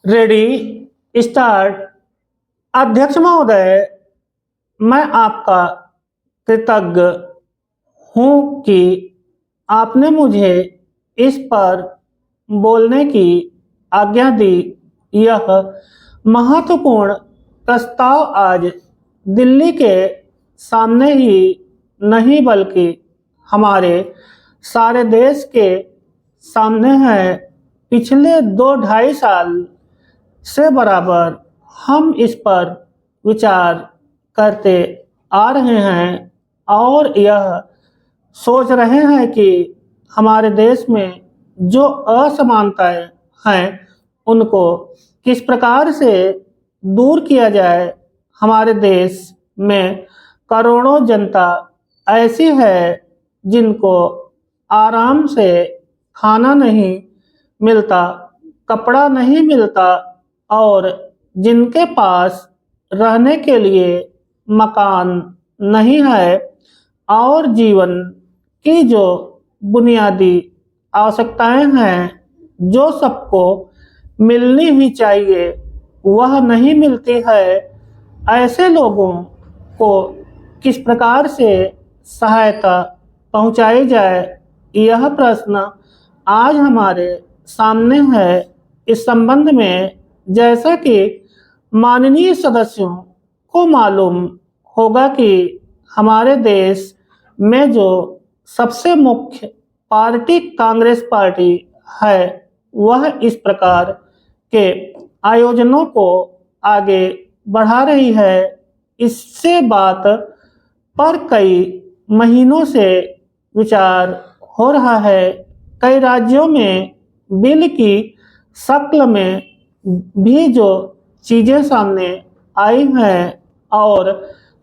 Ready start. अध्यक्ष महोदय, मैं आपका कृतज्ञ हूँ कि आपने मुझे इस पर बोलने की आज्ञा दी। यह महत्वपूर्ण प्रस्ताव आज दिल्ली के सामने ही नहीं बल्कि हमारे सारे देश के सामने है। पिछले 2-2.5 साल से बराबर हम इस पर विचार करते आ रहे हैं और यह सोच रहे हैं कि हमारे देश में जो असमानताएं हैं उनको किस प्रकार से दूर किया जाए। हमारे देश में करोड़ों जनता ऐसी है जिनको आराम से खाना नहीं मिलता, कपड़ा नहीं मिलता और जिनके पास रहने के लिए मकान नहीं है और जीवन की जो बुनियादी आवश्यकताएं हैं जो सबको मिलनी ही चाहिए वह नहीं मिलती है। ऐसे लोगों को किस प्रकार से सहायता पहुंचाई जाए, यह प्रश्न आज हमारे सामने है। इस संबंध में जैसा कि माननीय सदस्यों को मालूम होगा कि हमारे देश में जो सबसे मुख्य पार्टी कांग्रेस पार्टी है वह इस प्रकार के आयोजनों को आगे बढ़ा रही है। इससे बात पर कई महीनों से विचार हो रहा है। कई राज्यों में बिल की शक्ल में भी जो चीजें सामने आई हैं और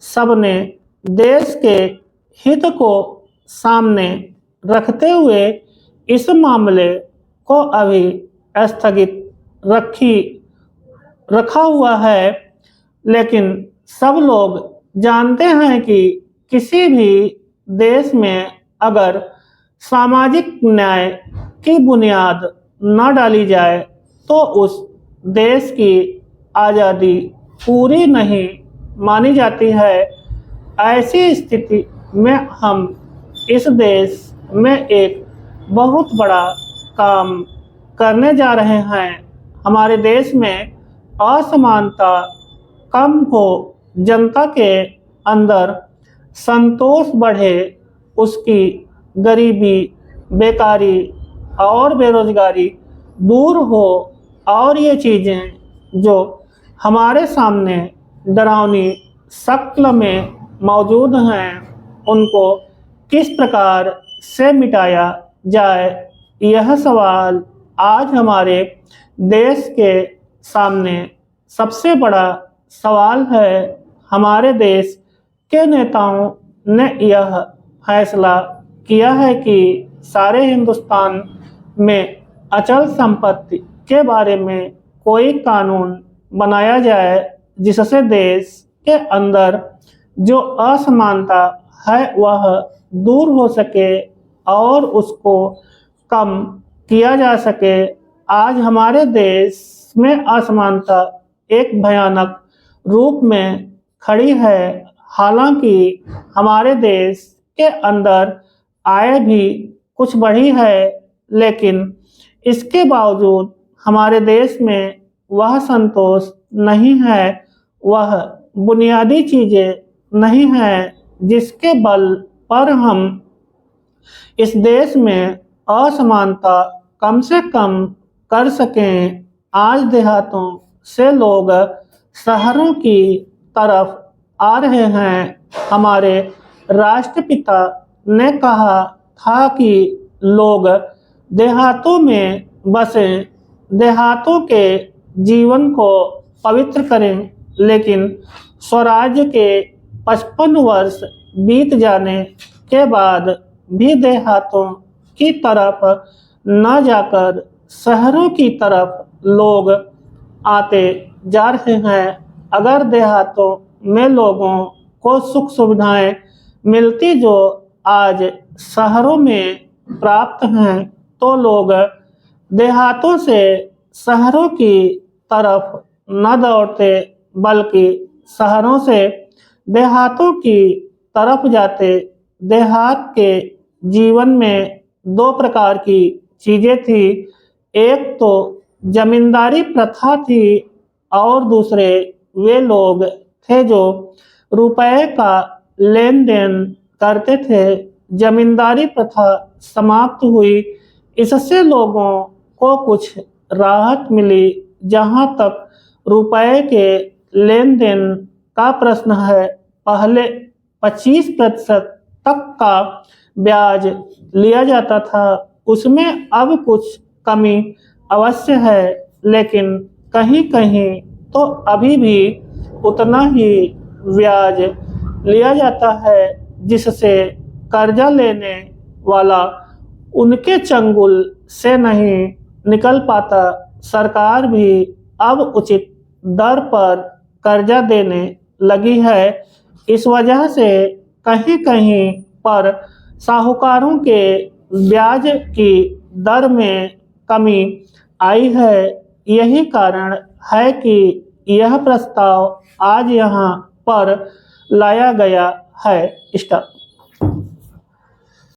सबने देश के हित को सामने रखते हुए इस मामले को अभी स्थगित रखा हुआ है। लेकिन सब लोग जानते हैं कि किसी भी देश में अगर सामाजिक न्याय की बुनियाद न डाली जाए तो उस देश की आज़ादी पूरी नहीं मानी जाती है। ऐसी स्थिति में हम इस देश में एक बहुत बड़ा काम करने जा रहे हैं। हमारे देश में असमानता कम हो, जनता के अंदर संतोष बढ़े, उसकी गरीबी, बेकारी और बेरोजगारी दूर हो और ये चीज़ें जो हमारे सामने डरावनी शक्ल में मौजूद हैं उनको किस प्रकार से मिटाया जाए, यह सवाल आज हमारे देश के सामने सबसे बड़ा सवाल है। हमारे देश के नेताओं ने यह फैसला किया है कि सारे हिंदुस्तान में अचल संपत्ति के बारे में कोई कानून बनाया जाए जिससे देश के अंदर जो असमानता है वह दूर हो सके और उसको कम किया जा सके। आज हमारे देश में असमानता एक भयानक रूप में खड़ी है। हालांकि हमारे देश के अंदर आय भी कुछ बढ़ी है लेकिन इसके बावजूद हमारे देश में वह संतोष नहीं है, वह बुनियादी चीज़ें नहीं हैं जिसके बल पर हम इस देश में असमानता कम से कम कर सकें। आज देहातों से लोग शहरों की तरफ आ रहे हैं। हमारे राष्ट्रपिता ने कहा था कि लोग देहातों में बसें, देहातों के जीवन को पवित्र करें, लेकिन स्वराज्य के 55 वर्ष बीत जाने के बाद भी देहातों की तरफ न जाकर शहरों की तरफ लोग आते जा रहे हैं। अगर देहातों में लोगों को सुख सुविधाएं मिलती जो आज शहरों में प्राप्त हैं तो लोग देहातों से शहरों की तरफ न दौड़ते बल्कि शहरों से देहातों की तरफ जाते। देहात के जीवन में दो प्रकार की चीजें थी, एक तो जमींदारी प्रथा थी और दूसरे वे लोग थे जो रुपए का लेन देन करते थे। जमींदारी प्रथा समाप्त हुई, इससे लोगों को कुछ राहत मिली। जहां तक रुपए के लेन देन का प्रश्न है, पहले 25% तक का ब्याज लिया जाता था, उसमें अब कुछ कमी अवश्य है, लेकिन कहीं कहीं तो अभी भी उतना ही ब्याज लिया जाता है जिससे कर्जा लेने वाला उनके चंगुल से नहीं निकल पाता। सरकार भी अब उचित दर पर कर्जा देने लगी है। इस वजह से कहीं कहीं पर साहूकारों के ब्याज की दर में कमी आई है। यही कारण है कि यह प्रस्ताव आज यहाँ पर लाया गया है। स्टॉप।